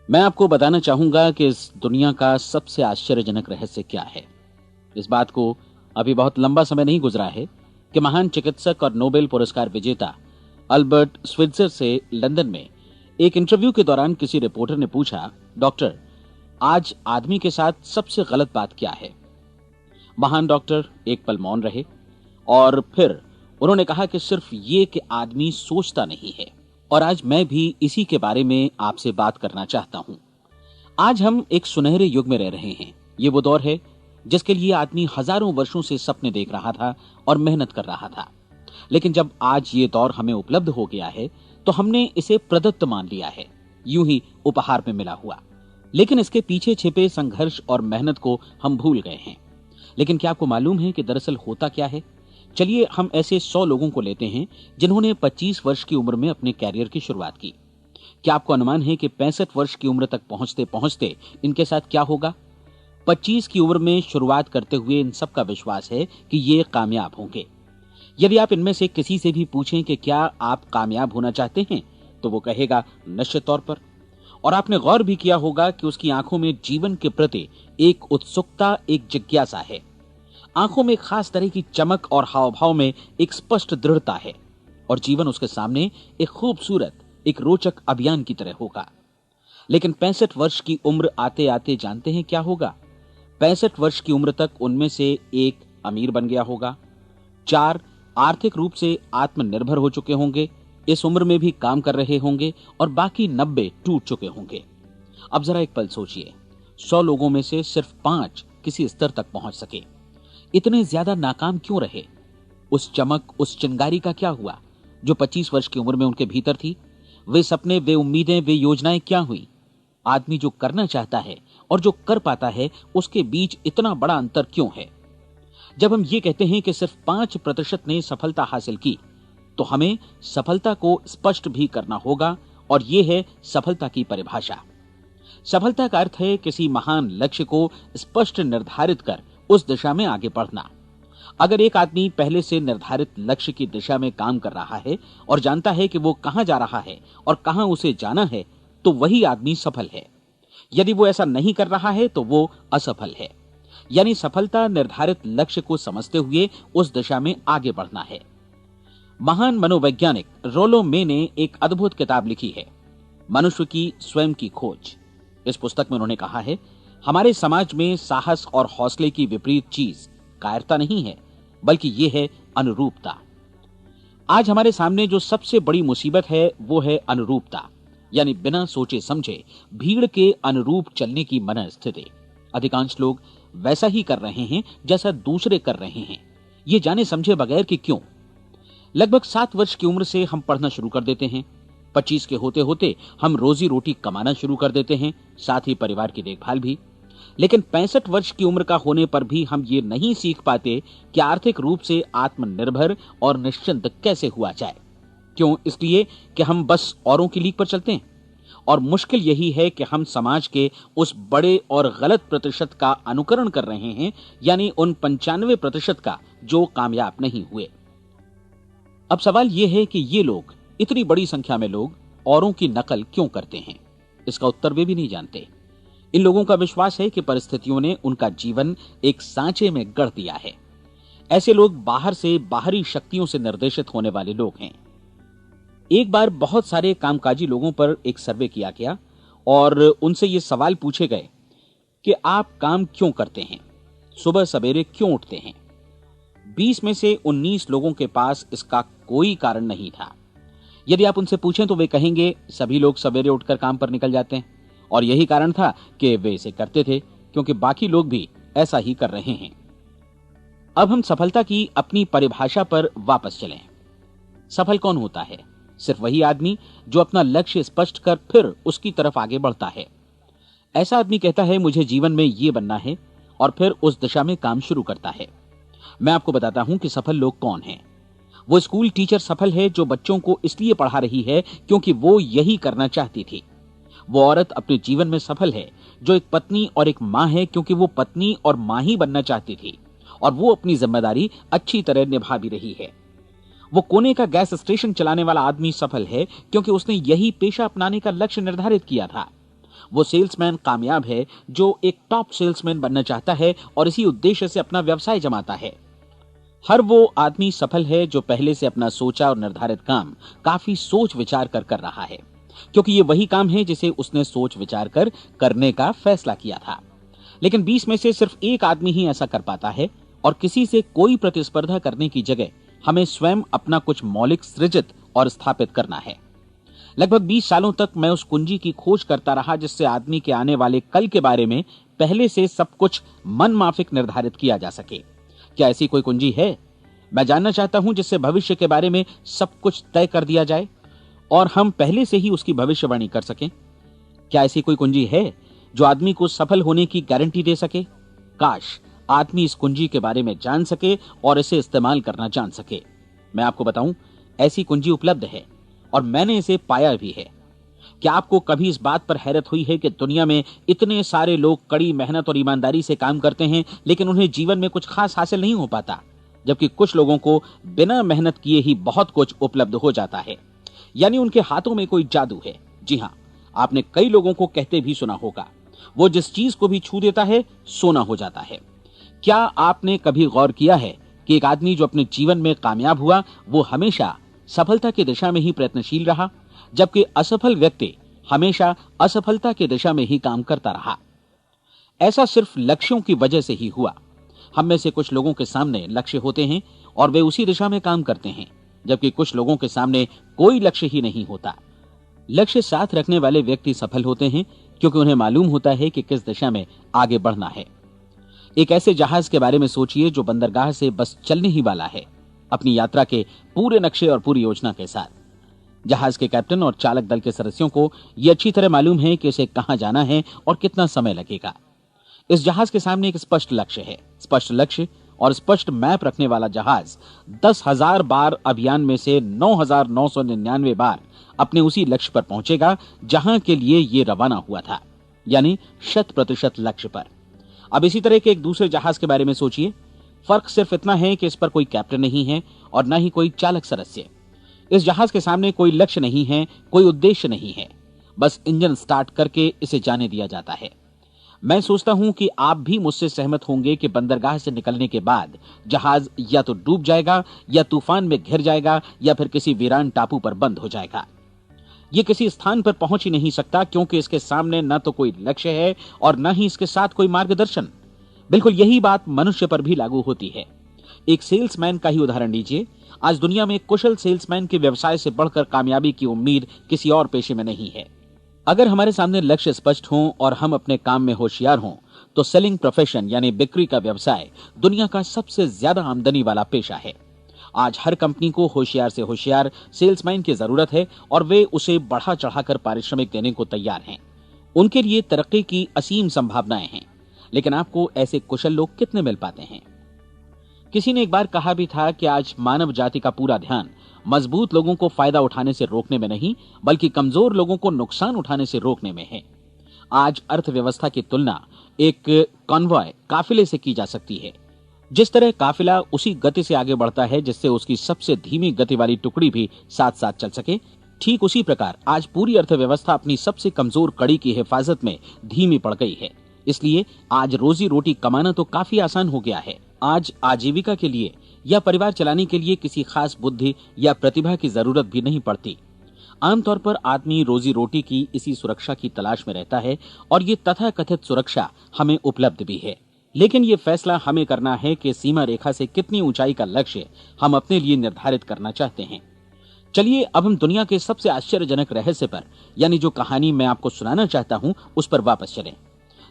मैं आपको बताना चाहूंगा कि इस दुनिया का सबसे आश्चर्यजनक रहस्य क्या है। इस बात को अभी बहुत लंबा समय नहीं गुजरा है कि महान चिकित्सक और नोबेल पुरस्कार विजेता अल्बर्ट स्विट्जर से लंदन में एक इंटरव्यू के दौरान किसी रिपोर्टर ने पूछा, डॉक्टर, आज आदमी के साथ सबसे गलत बात क्या है? महान डॉक्टर एक पल मौन रहे और फिर उन्होंने कहा कि सिर्फ ये कि आदमी सोचता नहीं है। और आज मैं भी इसी के बारे में आपसे बात करना चाहता हूं। आज हम एक सुनहरे युग में रह रहे हैं। ये वो दौर है जिसके लिए आदमी हजारों वर्षों से सपने देख रहा था और मेहनत कर रहा था। लेकिन जब आज ये दौर हमें उपलब्ध हो गया है तो हमने इसे प्रदत्त मान लिया है, यूं ही उपहार में मिला हुआ। लेकिन इसके पीछे छिपे संघर्ष और मेहनत को हम भूल गए हैं। लेकिन क्या आपको मालूम है कि दरअसल होता क्या है? चलिए हम ऐसे 100 लोगों को लेते हैं जिन्होंने 25 वर्ष की उम्र में अपने कैरियर की शुरुआत की। क्या आपको अनुमान है कि 65 वर्ष की उम्र तक पहुंचते पहुंचते इनके साथ क्या होगा? 25 की उम्र में शुरुआत करते हुए इन सबका विश्वास है कि ये कामयाब होंगे। यदि आप इनमें से किसी से भी पूछें कि क्या आप कामयाब होना चाहते हैं, तो वो कहेगा निश्चित तौर पर। और आपने गौर भी किया होगा कि उसकी आंखों में जीवन के प्रति एक उत्सुकता, एक जिज्ञासा है। आंखों में खास तरह की चमक और हाव भाव में एक स्पष्ट दृढ़ता है और जीवन उसके सामने एक खूबसूरत, एक रोचक अभियान की तरह होगा। लेकिन 65 वर्ष की उम्र आते आते जानते हैं क्या होगा? 65 वर्ष की उम्र तक उनमें से एक अमीर बन गया होगा, 4 आर्थिक रूप से आत्मनिर्भर हो चुके होंगे, इस उम्र में भी काम कर रहे होंगे और बाकी 90 टूट चुके होंगे। अब जरा एक पल सोचिए, 100 लोगों में से सिर्फ 5 किसी स्तर तक पहुंच सके। इतने ज्यादा नाकाम क्यों रहे? उस चमक, उस चिंगारी का क्या हुआ जो 25 वर्ष की उम्र में उनके भीतर थी? वे सपने, वे उम्मीदें, वे योजनाएं क्या हुई? आदमी जो करना चाहता है और जो कर पाता है, उसके बीच इतना बड़ा अंतर क्यों है? जब हम ये कहते हैं कि सिर्फ 5% ने सफलता हासिल की, तो हमें सफलता को स्पष्ट भी करना होगा और यह है सफलता की परिभाषा। सफलता का अर्थ है किसी महान लक्ष्य को स्पष्ट निर्धारित कर उस दिशा में आगे बढ़ना। अगर एक आदमी पहले से निर्धारित लक्ष्य की दिशा में काम कर रहा है और जानता है कि वो कहां जा रहा है और कहां उसे जाना है, तो वही आदमी सफल है। यदि वो ऐसा नहीं कर रहा है तो वो असफल है। यानी सफलता निर्धारित लक्ष्य को समझते हुए उस दिशा में आगे बढ़ना है। महान मनोवैज्ञानिक रोलो मे ने एक अद्भुत किताब लिखी है, मनुष्य की स्वयं की खोज। इस पुस्तक में उन्होंने कहा है, हमारे समाज में साहस और हौसले की विपरीत चीज कायरता नहीं है, बल्कि यह है अनुरूपता। आज हमारे सामने जो सबसे बड़ी मुसीबत है वो है अनुरूपता, यानी बिना सोचे समझे भीड़ के अनुरूप चलने की मनस्थिति। अधिकांश लोग वैसा ही कर रहे हैं जैसा दूसरे कर रहे हैं, ये जाने समझे बगैर कि क्यों। लगभग 7 वर्ष की उम्र से हम पढ़ना शुरू कर देते हैं। 25 के होते होते हम रोजी रोटी कमाना शुरू कर देते हैं, साथ ही परिवार की देखभाल भी। लेकिन 65 वर्ष की उम्र का होने पर भी हम ये नहीं सीख पाते कि आर्थिक रूप से आत्मनिर्भर और निश्चिंत कैसे हुआ जाए। क्यों? इसलिए कि हम बस औरों की लीक पर चलते हैं। और मुश्किल यही है कि हम समाज के उस बड़े और गलत प्रतिशत का अनुकरण कर रहे हैं, यानी उन 95% का जो कामयाब नहीं हुए। अब सवाल यह है कि ये लोग, इतनी बड़ी संख्या में लोग, औरों की नकल क्यों करते हैं? इसका उत्तर वे भी नहीं जानते। इन लोगों का विश्वास है कि परिस्थितियों ने उनका जीवन एक सांचे में गढ़ दिया है। ऐसे लोग बाहर से, बाहरी शक्तियों से निर्देशित होने वाले लोग हैं। एक बार बहुत सारे कामकाजी लोगों पर एक सर्वे किया गया और उनसे ये सवाल पूछे गए कि आप काम क्यों करते हैं, सुबह सवेरे क्यों उठते हैं? 20 में से 19 लोगों के पास इसका कोई कारण नहीं था। यदि आप उनसे पूछें तो वे कहेंगे सभी लोग सवेरे उठकर काम पर निकल जाते हैं और यही कारण था कि वे इसे करते थे क्योंकि बाकी लोग भी ऐसा ही कर रहे हैं। अब हम सफलता की अपनी परिभाषा पर वापस चलें। सफल कौन होता है? सिर्फ वही आदमी जो अपना लक्ष्य स्पष्ट कर फिर उसकी तरफ आगे बढ़ता है। ऐसा आदमी कहता है मुझे जीवन में ये बनना है और फिर उस दिशा में काम शुरू करता है। मैं आपको बताता हूं कि सफल लोग कौन हैं। वो स्कूल टीचर सफल है जो बच्चों को इसलिए पढ़ा रही है क्योंकि वो यही करना चाहती थी। वो औरत अपने जीवन में सफल है जो एक पत्नी और एक मां है क्योंकि वो पत्नी और मां ही बनना चाहती थी और वो अपनी जिम्मेदारी अच्छी तरह निभा भी रही है। वो कोने का गैस स्टेशन चलाने वाला आदमी सफल है क्योंकि उसने यही पेशा अपनाने का लक्ष्य निर्धारित किया था। वो सेल्समैन कामयाब है जो एक टॉप सेल्समैन बनना चाहता है और इसी उद्देश्य से अपना व्यवसाय जमाता है। हर वो आदमी सफल है जो पहले से अपना सोचा और निर्धारित काम काफी सोच विचार कर रहा है, क्योंकि ये वही काम है जिसे उसने सोच विचार कर करने का फैसला किया था। लेकिन 20 में से सिर्फ एक आदमी ही ऐसा कर पाता है, और किसी से कोई प्रतिस्पर्धा करने की जगह हमें स्वयं अपना कुछ मौलिक सृजित और स्थापित करना है। लगभग 20 सालों तक मैं उस कुंजी की खोज करता रहा जिससे आदमी के आने वाले कल के बारे में पहले से सब कुछ मन माफिक निर्धारित किया जा सके। क्या ऐसी कोई कुंजी है? मैं जानना चाहता हूं जिससे भविष्य के बारे में सब कुछ तय कर दिया जाए और हम पहले से ही उसकी भविष्यवाणी कर सकें। क्या ऐसी कोई कुंजी है जो आदमी को सफल होने की गारंटी दे सके? काश आदमी इस कुंजी के बारे में जान सके और इसे इस्तेमाल करना जान सके। मैं आपको बताऊं, ऐसी कुंजी उपलब्ध है और मैंने इसे पाया भी है। क्या आपको कभी इस बात पर हैरत हुई है कि दुनिया में इतने सारे लोग कड़ी मेहनत और ईमानदारी से काम करते हैं, लेकिन उन्हें जीवन में कुछ खास हासिल नहीं हो पाता, जबकि कुछ लोगों को बिना मेहनत किए ही बहुत कुछ उपलब्ध हो जाता है। यानी उनके हाथों में कोई जादू है। जी हां, आपने कई लोगों को कहते भी सुना होगा, वो जिस चीज को भी छू देता है सोना हो जाता है। क्या आपने कभी गौर किया है कि एक आदमी जो अपने जीवन में कामयाब हुआ वो हमेशा सफलता की दिशा में ही प्रयत्नशील रहा, जबकि असफल व्यक्ति हमेशा असफलता की दिशा में ही काम करता रहा? ऐसा सिर्फ लक्ष्यों की वजह से ही हुआ। हम में से कुछ लोगों के सामने लक्ष्य होते हैं और वे उसी दिशा में काम करते हैं, जबकि कुछ लोगों के सामने कोई लक्ष्य ही नहीं होता। लक्ष्य साथ रखने वाले व्यक्ति सफल होते हैं क्योंकि उन्हें मालूम होता है कि किस दिशा में आगे बढ़ना है। एक ऐसे जहाज के बारे में सोचिए जो बंदरगाह से बस चलने ही वाला है, अपनी यात्रा के पूरे नक्शे और पूरी योजना के साथ। जहाज के कैप्टन और चालक दल के सदस्यों को यह अच्छी तरह मालूम है कि उसे कहां जाना है और कितना समय लगेगा। इस जहाज के सामने एक स्पष्ट लक्ष्य है। स्पष्ट लक्ष्य और स्पष्ट मैप रखने वाला जहाज 10,000 बार अभियान में से 9,999 बार अपने उसी लक्ष्य पर पहुंचेगा जहां के लिए ये रवाना हुआ था, यानी 100% लक्ष्य पर। अब इसी तरह के एक दूसरे जहाज के बारे में सोचिए। फर्क सिर्फ इतना है कि इस पर कोई कैप्टन नहीं है और न ही कोई चालक सदस्य। इस जहाज के सामने कोई लक्ष्य नहीं है, कोई उद्देश्य नहीं है, बस इंजन स्टार्ट करके इसे जाने दिया जाता है। मैं सोचता हूं कि आप भी मुझसे सहमत होंगे कि बंदरगाह से निकलने के बाद जहाज या तो डूब जाएगा या तूफान में घिर जाएगा या फिर किसी वीरान टापू पर बंद हो जाएगा। ये किसी स्थान पर पहुंच ही नहीं सकता क्योंकि इसके सामने न तो कोई लक्ष्य है और न ही इसके साथ कोई मार्गदर्शन। बिल्कुल यही बात मनुष्य पर भी लागू होती है। एक सेल्समैन का ही उदाहरण लीजिए। आज दुनिया में कुशल सेल्समैन के व्यवसाय से बढ़कर कामयाबी की उम्मीद किसी और पेशे में नहीं है। अगर हमारे सामने लक्ष्य स्पष्ट हो और हम अपने काम में होशियार हों, तो सेलिंग प्रोफेशन यानी बिक्री का व्यवसाय दुनिया का सबसे ज्यादा आमदनी वाला पेशा है। आज हर कंपनी को होशियार से होशियार सेल्समैन की जरूरत है और वे उसे बढ़ा चढ़ाकर पारिश्रमिक देने को तैयार हैं। उनके लिए तरक्की की असीम संभावनाएं हैं, लेकिन आपको ऐसे कुशल लोग कितने मिल पाते हैं? किसी ने एक बार कहा भी था कि आज मानव जाति का पूरा ध्यान मजबूत लोगों को फायदा उठाने से रोकने में नहीं, बल्कि कमजोर लोगों को नुकसान उठाने से रोकने में है। आज अर्थव्यवस्था की तुलना एक कॉन्वॉय काफिले से की जा सकती है। जिस तरह काफिला उसी गति से आगे बढ़ता है जिससे उसकी सबसे धीमी गति वाली टुकड़ी भी साथ साथ चल सके, ठीक उसी प्रकार आज पूरी अर्थव्यवस्था अपनी सबसे कमजोर कड़ी की हिफाजत में धीमी पड़ गई है। इसलिए आज रोजी रोटी कमाना तो काफी आसान हो गया है। आज आजीविका के लिए या परिवार चलाने के लिए किसी खास बुद्धि या प्रतिभा की जरूरत भी नहीं पड़ती। आमतौर पर आदमी रोजी रोटी की इसी सुरक्षा की तलाश में रहता है और ये तथाकथित सुरक्षा हमें उपलब्ध भी है। लेकिन ये फैसला हमें करना है कि सीमा रेखा से कितनी ऊंचाई का लक्ष्य हम अपने लिए निर्धारित करना चाहते हैं। चलिए अब हम दुनिया के सबसे आश्चर्यजनक रहस्य पर, यानी जो कहानी मैं आपको सुनाना चाहता हूं, उस पर वापस चलें।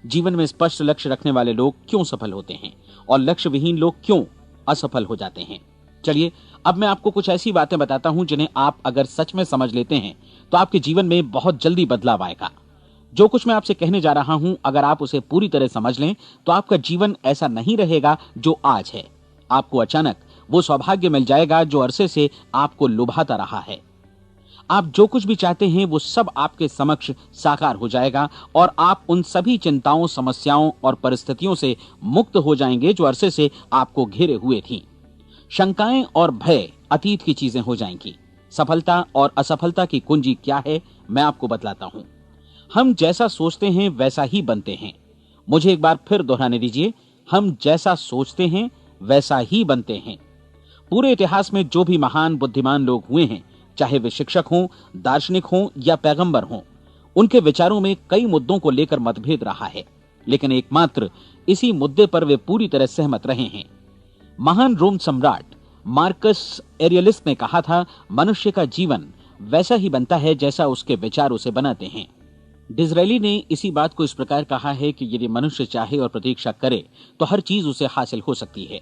जीवन में स्पष्ट लक्ष्य रखने वाले लोग क्यों सफल होते हैं और लक्ष्य विहीन लोग क्यों असफल हो जाते हैं? चलिए अब मैं आपको कुछ ऐसी बातें बताता हूं जिन्हें आप अगर सच में समझ लेते हैं तो आपके जीवन में बहुत जल्दी बदलाव आएगा। जो कुछ मैं आपसे कहने जा रहा हूं, अगर आप उसे पूरी तरह समझ लें तो आपका जीवन ऐसा नहीं रहेगा जो आज है। आपको अचानक वो सौभाग्य मिल जाएगा जो अरसे से आपको लुभाता रहा है। आप जो कुछ भी चाहते हैं वो सब आपके समक्ष साकार हो जाएगा और आप उन सभी चिंताओं, समस्याओं और परिस्थितियों से मुक्त हो जाएंगे जो अरसे से आपको घेरे हुए थीं। शंकाएं और भय अतीत की चीजें हो जाएंगी। सफलता और असफलता की कुंजी क्या है, मैं आपको बतलाता हूं। हम जैसा सोचते हैं वैसा ही बनते हैं। मुझे एक बार फिर दोहराने दीजिए, हम जैसा सोचते हैं वैसा ही बनते हैं। पूरे इतिहास में जो भी महान बुद्धिमान लोग हुए हैं, चाहे वे शिक्षक हों, दार्शनिक हों या पैगंबर हों, उनके विचारों में कई मुद्दों को लेकर मतभेद रहा है, लेकिन एकमात्र इसी मुद्दे पर वे पूरी तरह सहमत रहे हैं। महान रोम सम्राट मार्कस एरियलिस ने कहा था, मनुष्य का जीवन वैसा ही बनता है जैसा उसके विचार उसे बनाते हैं। डिज़रायली ने इसी बात को इस प्रकार कहा है कि यदि मनुष्य चाहे और प्रतीक्षा करे तो हर चीज उसे हासिल हो सकती है।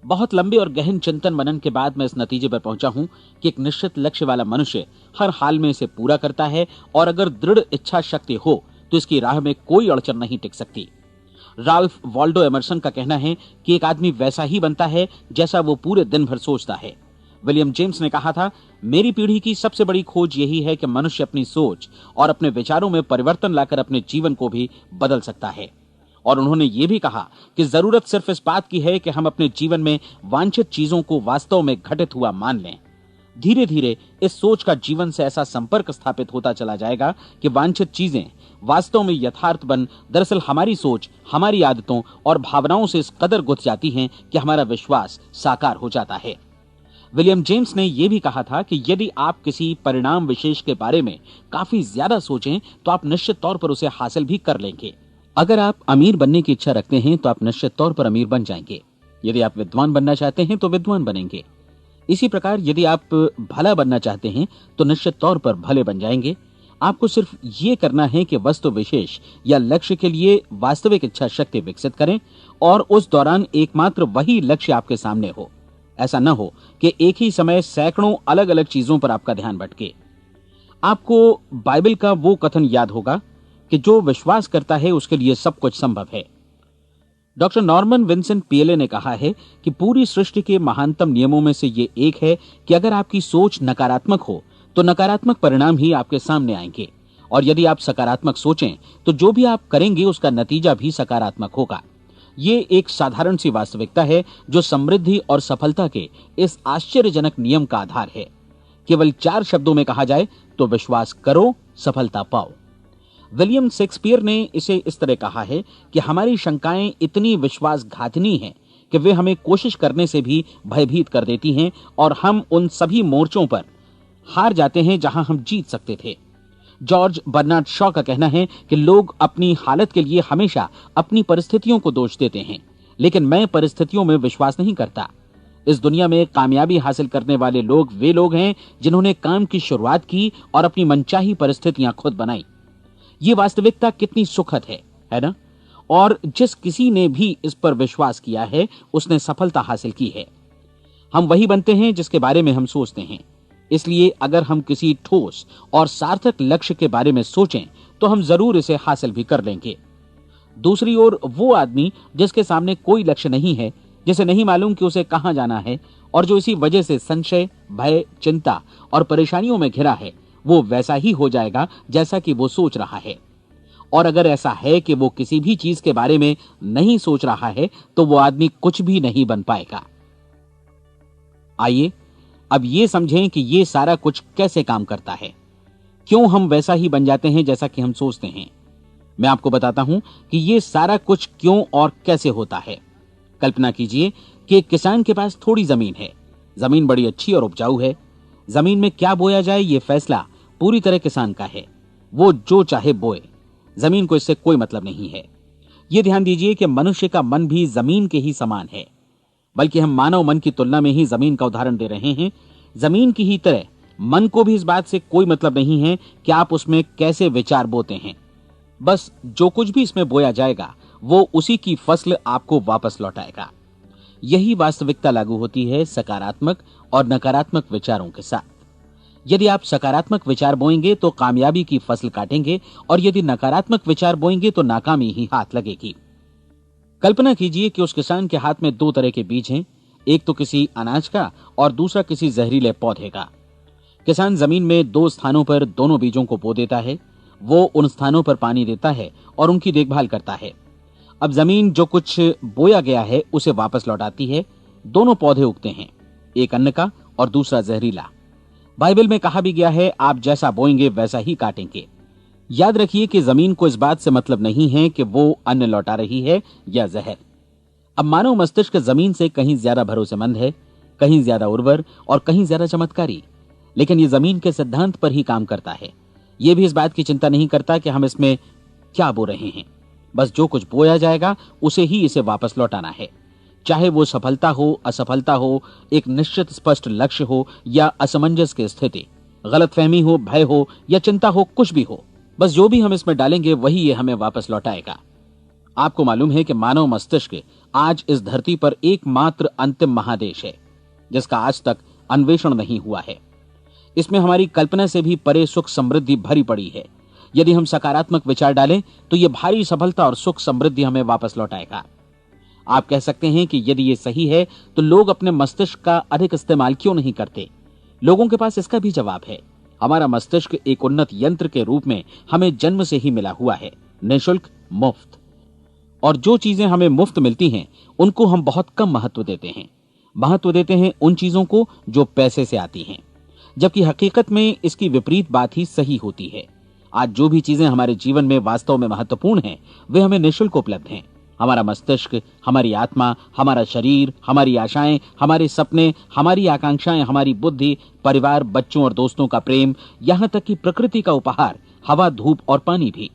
बहुत लंबे और गहन चिंतन मनन के बाद मैं इस नतीजे पर पहुंचा हूं कि एक निश्चित लक्ष्य वाला मनुष्य हर हाल में इसे पूरा करता है, और अगर दृढ़ इच्छा शक्ति हो तो इसकी राह में कोई अड़चन नहीं टिक सकती। राल्फ वॉल्डो एमर्सन का कहना है कि एक आदमी वैसा ही बनता है जैसा वो पूरे दिन भर सोचता है। विलियम जेम्स ने कहा था, मेरी पीढ़ी की सबसे बड़ी खोज यही है कि मनुष्य अपनी सोच और अपने विचारों में परिवर्तन लाकर अपने जीवन को भी बदल सकता है। और उन्होंने ये भी कहा कि जरूरत सिर्फ इस बात की है कि हम अपने जीवन में वांछित चीजों को वास्तव में घटित हुआ मान लें। धीरे धीरे इस सोच का जीवन से ऐसा संपर्क स्थापित होता चला जाएगा कि वांछित चीजें वास्तव में यथार्थ बन दरअसल हमारी सोच, हमारी आदतों और भावनाओं से इस कदर गुथ जाती हैं कि हमारा विश्वास साकार हो जाता है। विलियम जेम्स ने यह भी कहा था कि यदि आप किसी परिणाम विशेष के बारे में काफी ज्यादा सोचें तो आप निश्चित तौर पर उसे हासिल भी कर लेंगे। अगर आप अमीर बनने की इच्छा रखते हैं तो आप निश्चित तौर पर अमीर बन जाएंगे। यदि आप विद्वान बनना चाहते हैं तो विद्वान बनेंगे। इसी प्रकार यदि आप भला बनना चाहते हैं तो निश्चित तौर पर भले बन जाएंगे। आपको सिर्फ ये करना है कि वस्तु विशेष या लक्ष्य के लिए वास्तविक इच्छा शक्ति विकसित करें, और उस दौरान एकमात्र वही लक्ष्य आपके सामने हो। ऐसा न हो कि एक ही समय सैकड़ों अलग अलग चीजों पर आपका ध्यान भटके। आपको बाइबल का वो कथन याद होगा कि जो विश्वास करता है उसके लिए सब कुछ संभव है। डॉक्टर नॉर्मन विंसेंट पीएले ने कहा है कि पूरी सृष्टि के महानतम नियमों में से ये एक है कि अगर आपकी सोच नकारात्मक हो तो नकारात्मक परिणाम ही आपके सामने आएंगे, और यदि आप सकारात्मक सोचें तो जो भी आप करेंगे उसका नतीजा भी सकारात्मक होगा। ये एक साधारण सी वास्तविकता है जो समृद्धि और सफलता के इस आश्चर्यजनक नियम का आधार है। केवल 4 शब्दों में कहा जाए तो विश्वास करो, सफलता पाओ। विलियम शेक्सपियर ने इसे इस तरह कहा है कि हमारी शंकाएं इतनी विश्वासघातिनी हैं कि वे हमें कोशिश करने से भी भयभीत कर देती हैं, और हम उन सभी मोर्चों पर हार जाते हैं जहां हम जीत सकते थे। जॉर्ज बर्नार्ड शॉ का कहना है कि लोग अपनी हालत के लिए हमेशा अपनी परिस्थितियों को दोष देते हैं, लेकिन मैं परिस्थितियों में विश्वास नहीं करता। इस दुनिया में कामयाबी हासिल करने वाले लोग वे लोग हैं जिन्होंने काम की शुरुआत की और अपनी मनचाही परिस्थितियां खुद बनाई। ये वास्तविकता कितनी सुखद है ना? और जिस किसी ने भी इस पर विश्वास किया है उसने सफलता हासिल की है। हम वही बनते हैं जिसके बारे में हम सोचते हैं। इसलिए अगर हम किसी ठोस और सार्थक लक्ष्य के बारे में सोचें तो हम जरूर इसे हासिल भी कर लेंगे। दूसरी ओर वो आदमी जिसके सामने कोई लक्ष्य नहीं है, जिसे नहीं मालूम कि उसे कहां जाना है, और जो इसी वजह से संशय, भय, चिंता और परेशानियों में घिरा है, वो वैसा ही हो जाएगा जैसा कि वो सोच रहा है। और अगर ऐसा है कि वो किसी भी चीज के बारे में नहीं सोच रहा है तो वो आदमी कुछ भी नहीं बन पाएगा। आइए अब ये समझें कि ये सारा कुछ कैसे काम करता है, क्यों हम वैसा ही बन जाते हैं जैसा कि हम सोचते हैं। मैं आपको बताता हूं कि ये सारा कुछ क्यों और कैसे होता है। कल्पना कीजिए कि एक किसान के पास थोड़ी जमीन है। जमीन बड़ी अच्छी और उपजाऊ है। जमीन में क्या बोया जाए ये फैसला पूरी तरह किसान का है। वो जो चाहे बोए, जमीन को इससे कोई मतलब नहीं है। ये ध्यान दीजिए कि मनुष्य का मन भी जमीन के ही समान है, बल्कि हम मानव मन की तुलना में ही जमीन का उदाहरण दे रहे हैं। जमीन की ही तरह मन को भी इस बात से कोई मतलब नहीं है कि आप उसमें कैसे विचार बोते हैं। बस जो कुछ भी इसमें बोया जाएगा वो उसी की फसल आपको वापस लौटाएगा। यही वास्तविकता लागू होती है सकारात्मक और नकारात्मक विचारों के साथ। यदि आप सकारात्मक विचार बोएंगे तो कामयाबी की फसल काटेंगे, और यदि नकारात्मक विचार बोएंगे तो नाकामी ही हाथ लगेगी। कल्पना कीजिए कि उस किसान के हाथ में 2 तरह के बीज हैं, एक तो किसी अनाज का और दूसरा किसी जहरीले पौधे का। किसान जमीन में 2 स्थानों पर दोनों बीजों को बो देता है। वो उन स्थानों पर पानी देता है और उनकी देखभाल करता है। अब जमीन जो कुछ बोया गया है उसे वापस लौटाती है। दोनों पौधे उगते हैं, एक अन्न का और दूसरा जहरीला। बाइबल में कहा भी गया है, आप जैसा बोएंगे वैसा ही काटेंगे। याद रखिए कि जमीन को इस बात से मतलब नहीं है कि वो अन्न लौटा रही है या जहर। अब मानव मस्तिष्क जमीन से कहीं ज्यादा भरोसेमंद है, कहीं ज्यादा उर्वर और कहीं ज्यादा चमत्कारी, लेकिन ये जमीन के सिद्धांत पर ही काम करता है। ये भी इस बात की चिंता नहीं करता कि हम इसमें क्या बो रहे हैं। बस जो कुछ बोया जाएगा उसे ही इसे वापस लौटाना है, चाहे वो सफलता हो, असफलता हो, एक निश्चित स्पष्ट लक्ष्य हो या असमंजस की स्थिति, गलतफहमी हो, भय हो या चिंता हो, कुछ भी हो। बस जो भी हम इसमें डालेंगे वही ये हमें वापस लौटाएगा। आपको मालूम है कि मानव मस्तिष्क आज इस धरती पर एकमात्र अंतिम महादेश है जिसका आज तक अन्वेषण नहीं हुआ है। इसमें हमारी कल्पना से भी परे सुख समृद्धि भरी पड़ी है। यदि हम सकारात्मक विचार डालें तो यह भारी सफलता और सुख समृद्धि हमें वापस लौटाएगा। आप कह सकते हैं कि यदि ये सही है तो लोग अपने मस्तिष्क का अधिक इस्तेमाल क्यों नहीं करते? लोगों के पास इसका भी जवाब है। हमारा मस्तिष्क एक उन्नत यंत्र के रूप में हमें जन्म से ही मिला हुआ है, निःशुल्क, मुफ्त। और जो चीजें हमें मुफ्त मिलती हैं उनको हम बहुत कम महत्व देते हैं। महत्व देते हैं उन चीजों को जो पैसे से आती हैं, जबकि हकीकत में इसकी विपरीत बात ही सही होती है। आज जो भी चीजें हमारे जीवन में वास्तव में महत्वपूर्ण हैं वे हमें निःशुल्क उपलब्ध हैं। हमारा मस्तिष्क, हमारी आत्मा, हमारा शरीर, हमारी आशाएं, हमारे सपने, हमारी आकांक्षाएं, हमारी बुद्धि, परिवार, बच्चों और दोस्तों का प्रेम, यहां तक कि प्रकृति का उपहार, हवा, धूप और पानी भी,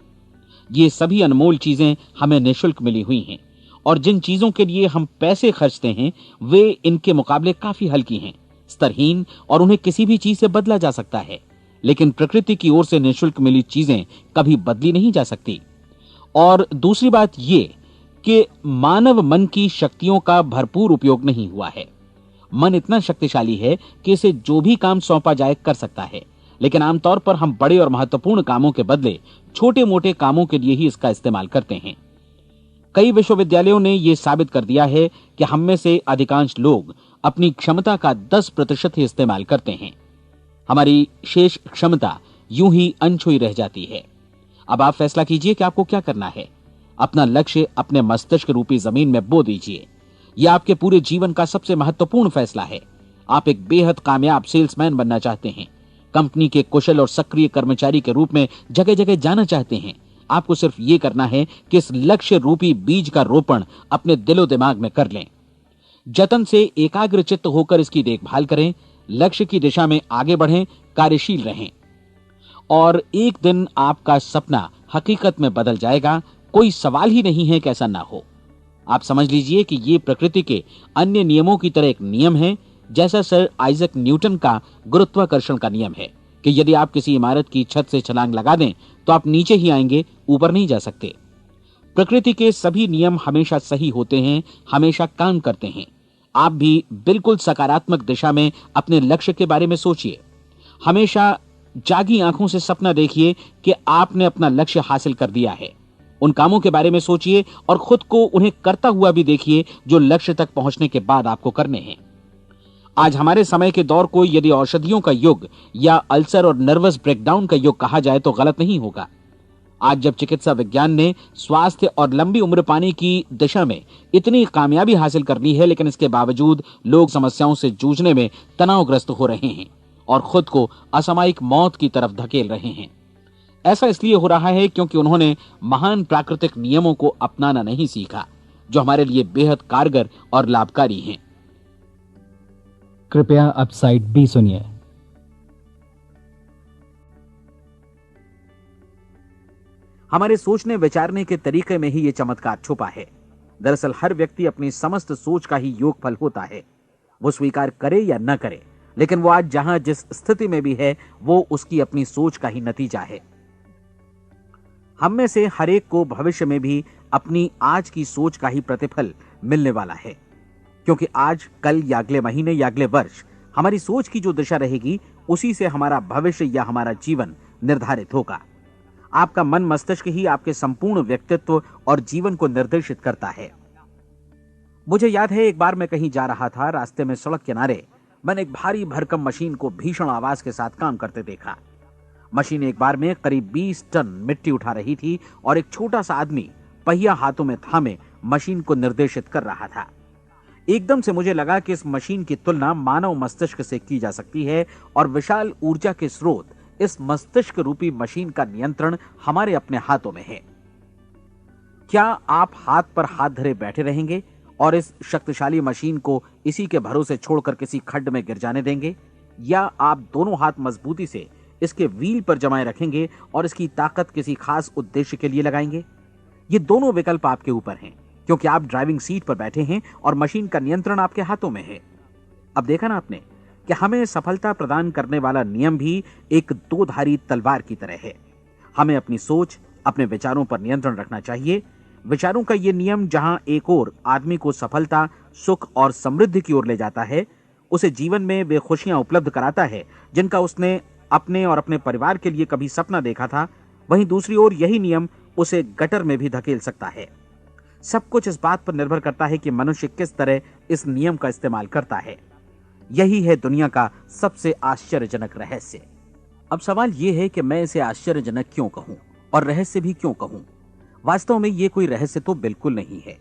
ये सभी अनमोल चीजें हमें निःशुल्क मिली हुई हैं। और जिन चीजों के लिए हम पैसे खर्चते हैं वे इनके मुकाबले काफी हल्की हैं, स्तरहीन, और उन्हें किसी भी चीज से बदला जा सकता है। लेकिन प्रकृति की ओर से निःशुल्क मिली चीजें कभी बदली नहीं जा सकती। और दूसरी बात ये कि मानव मन की शक्तियों का भरपूर उपयोग नहीं हुआ है। मन इतना शक्तिशाली है कि इसे जो भी काम सौंपा जाए कर सकता है, लेकिन आमतौर पर हम बड़े और महत्वपूर्ण कामों के बदले छोटे मोटे कामों के लिए ही इसका इस्तेमाल करते हैं। कई विश्वविद्यालयों ने यह साबित कर दिया है कि हम में से अधिकांश लोग अपनी क्षमता का 10% ही इस्तेमाल करते हैं। हमारी शेष क्षमता यूं ही अनछुई रह जाती है। अब आप फैसला कीजिए कि आपको क्या करना है। अपना लक्ष्य अपने मस्तिष्क रूपी जमीन में बो दीजिए। यह आपके पूरे जीवन का सबसे महत्वपूर्ण फैसला है। आप एक बेहद कामयाब सेल्समैन बनना चाहते हैं, कंपनी के कुशल और सक्रिय कर्मचारी के रूप में जगह जगह जाना चाहते हैं। आपको सिर्फ ये करना है कि इस लक्ष्य रूपी बीज का रोपण अपने दिलो दिमाग में कर लें। जतन से एकाग्रचित्त होकर इसकी देखभाल करें, लक्ष्य की दिशा में आगे बढ़ें, कार्यशील रहें, और एक दिन आपका सपना हकीकत में बदल जाएगा। कोई सवाल ही नहीं है कि ऐसा ना हो। आप समझ लीजिए कि ये प्रकृति के अन्य नियमों की तरह एक नियम है, जैसा सर आइजक न्यूटन का गुरुत्वाकर्षण का नियम है कि यदि आप किसी इमारत की छत से छलांग लगा दें तो आप नीचे ही आएंगे, ऊपर नहीं जा सकते। प्रकृति के सभी नियम हमेशा सही होते हैं, हमेशा काम करते हैं। आप भी बिल्कुल सकारात्मक दिशा में अपने लक्ष्य के बारे में सोचिए। हमेशा जागी आंखों से सपना देखिए कि आपने अपना लक्ष्य हासिल कर दिया है। उन कामों के बारे में सोचिए और खुद को उन्हें करता हुआ भी देखिए जो लक्ष्य तक पहुंचने के बाद आपको करने हैं। आज हमारे समय के दौर को यदि औषधियों का युग या अल्सर और नर्वस ब्रेकडाउन का युग कहा जाए तो गलत नहीं होगा। आज जब चिकित्सा विज्ञान ने स्वास्थ्य और लंबी उम्र पाने की दिशा में इतनी कामयाबी हासिल कर ली है, लेकिन इसके बावजूद लोग समस्याओं से जूझने में तनावग्रस्त हो रहे हैं और खुद को असामयिक मौत की तरफ धकेल रहे हैं। ऐसा इसलिए हो रहा है क्योंकि उन्होंने महान प्राकृतिक नियमों को अपनाना नहीं सीखा, जो हमारे लिए बेहद कारगर और लाभकारी हैं। कृपया अब साइड बी सुनिए। हमारे सोचने विचारने के तरीके में ही ये चमत्कार छुपा है। दरअसल हर व्यक्ति अपनी समस्त सोच का ही योगफल होता है। वो स्वीकार करे या न करे, लेकिन वो आज जहां जिस स्थिति में भी है वो उसकी अपनी सोच का ही नतीजा है। हम में से हर एक को भविष्य में भी अपनी आज की सोच का ही प्रतिफल मिलने वाला है, क्योंकि आज, कल या अगले महीने या अगले वर्ष हमारी सोच की जो दिशा रहेगी उसी से हमारा भविष्य या हमारा जीवन निर्धारित होगा। आपका मन मस्तिष्क ही आपके संपूर्ण व्यक्तित्व और जीवन को निर्देशित करता है। मुझे याद है एक बार मैं कहीं जा रहा था, रास्ते में सड़क किनारे मैंने एक भारी भरकम मशीन को भीषण आवाज के साथ काम करते देखा। मशीन एक बार में करीब 20 टन मिट्टी उठा रही थी और एक छोटा सा आदमी पहिया हाथों में थामे मशीन को निर्देशित कर रहा था। एकदम से मुझे लगा कि इस मशीन की तुलना मानव मस्तिष्क से की जा सकती है और विशाल ऊर्जा के स्रोत इस मस्तिष्क रूपी मशीन का नियंत्रण हमारे अपने हाथों में है। क्या आप हाथ पर हाथ धरे बैठे रहेंगे और इस शक्तिशाली मशीन को इसी के भरोसे छोड़कर किसी खड्ड में गिर जाने देंगे, या आप दोनों हाथ मजबूती से इसके व्हील पर जमाए रखेंगे और इसकी ताकत किसी खास उद्देश्य के लिए लगाएंगे? ये दोनों विकल्प आपके ऊपर हैं, क्योंकि आप ड्राइविंग सीट पर बैठे हैं और मशीन का नियंत्रण आपके हाथों में है। अब देखा ना आपने कि हमें सफलता प्रदान करने वाला नियम भी एक दो-धारी तलवार की तरह है। हमें अपनी सोच, अपने विचारों पर नियंत्रण रखना चाहिए। विचारों का ये नियम जहां एक ओर आदमी को सफलता, सुख और समृद्धि की ओर ले जाता है, उसे जीवन में वे खुशियां उपलब्ध कराता है जिनका उसने अपने और अपने परिवार के लिए कभी सपना देखा था, वहीं दूसरी ओर यही नियम उसे गटर में भी धकेल सकता है। सब कुछ इस बात पर निर्भर करता है कि मनुष्य किस तरह इस नियम का इस्तेमाल करता है। यही है दुनिया का सबसे आश्चर्यजनक रहस्य। अब सवाल यह है कि मैं इसे आश्चर्यजनक क्यों कहूं और रहस्य भी क्यों कहूं? वास्तव में यह कोई रहस्य तो बिल्कुल नहीं है।